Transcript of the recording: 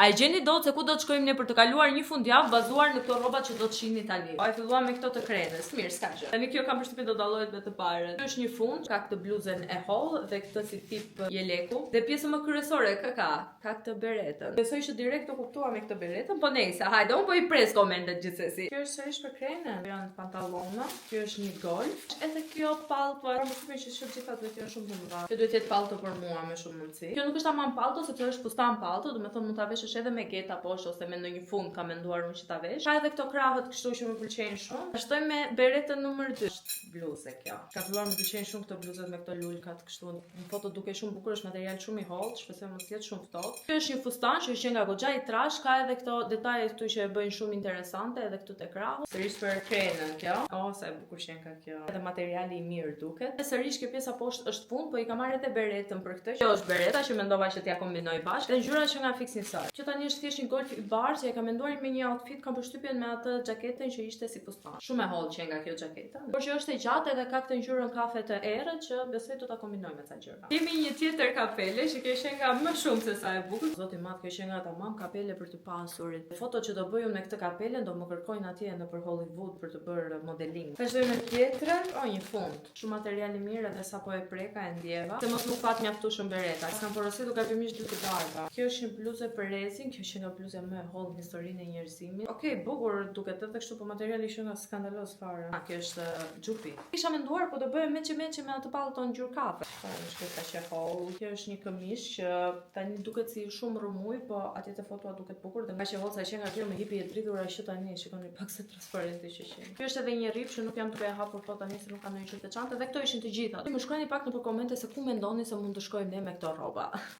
A e gjeni dot se ku do të shkojmë ne për të kaluar një fundjavë bazuar në këto rroba që do të shihin në Itali. E filluam me këto të krenës. Mirë, s'ka gjë. Tani kjo kam përshtypjen do dallohet me të parën. Kjo është një fund, ka këtë bluzën e holl dhe këtë si tip jeleku. Dhe pjesën më kryesore ka këtë beretën. Besoj që direkt do kuptova me këtë beretën, po nejse, hajde, unë po i pres komentet gjithsesi. Kjo është sërish për krenën. Janë pantallona. Kjo është një golf. Edhe kjo pallto, më shkruaj që shumë gjithatë dhe kjo është shumë bukur. Kjo duhet të jetë pallto për mua me shumë mundësi. Kjo nuk është tamam pallto, sepse është fustan pallto, do të thonë mund ta veshësh edhe me geta poshtë ose me ndonjë fund kam menduar unë që ta vesh. Ka edhe këto krahët kështu që më pëlqejnë shumë. Vazhdoj me beretën numër 2. Bluzë kjo. Ka filluar më pëlqejnë shumë këto bluzat me këto lulkat kështu. Në foto duke shumë bukur, është material shumë i hollë, shpresoj mos jetë shumë ftohtë. Kjo është një fustan që është nga goxha i trash, ka edhe këto detaje këtu që e bëjnë shumë interesante, edhe këtu te krahu. Sërish për krenën kjo. Oh, sa e bukur që ka kjo. Edhe materiali i mirë duket. Dhe sërish kjo pjesa poshtë është fund, po i kam marrë edhe beretën për këtë. Kjo është bereta që mendova që t'ja kombinoj bashkë. Dhe ngjyra që nga fiksin sot. Që tani është thjesht një golf i bardhë që e kam menduar me një outfit, kam përshtypjen me atë xhaketën që ishte si fustan. Shumë e hollë që nga kjo xhaketa. Por që është e gjatë edhe ka këtë ngjyrën kafe të errët që besoj do ta kombinoj me ca gjëra. Kemi një tjetër kapele që kjo është nga më shumë se sa e bukur. Zoti i madh, kjo është nga tamam kapele për të pasurit. Fotot që do bëjun me këtë kapele do më kërkojnë atje nëpër Hollywood për të bërë modeling. Vazhdojmë me tjetrën, një fund. Shumë material i mirë edhe sapo e preka e ndjeva. Se mos nuk pat mjaftueshëm bereta. S'kam porositur gabimisht dy të darka. Kjo është një bluzë për rezin, kjo është nga bluza më e hollë në historinë e njerëzimit. Okej, bukur duket edhe kështu, po materiali është nga skandaloz fare. Kjo është xhupi. Kisha menduar po do bëhem meçe me atë pallton ngjyrë kafe. Është kaq e hollë. Kjo është një këmish që tani duket si shumë rrumuj, po atje te fotoa duket bukur dhe kaq e hollë sa që nga kjo me hipi e dridhura që tani shikoni pak se transparente që është. Kjo është edhe një rip që nuk jam duke e hapur po tani se nuk kam ndonjë gjë të veçantë dhe këto ishin të gjitha. Më shkruani pak nëpër komente se ku mendoni se mund të shkojmë ne me këto rroba.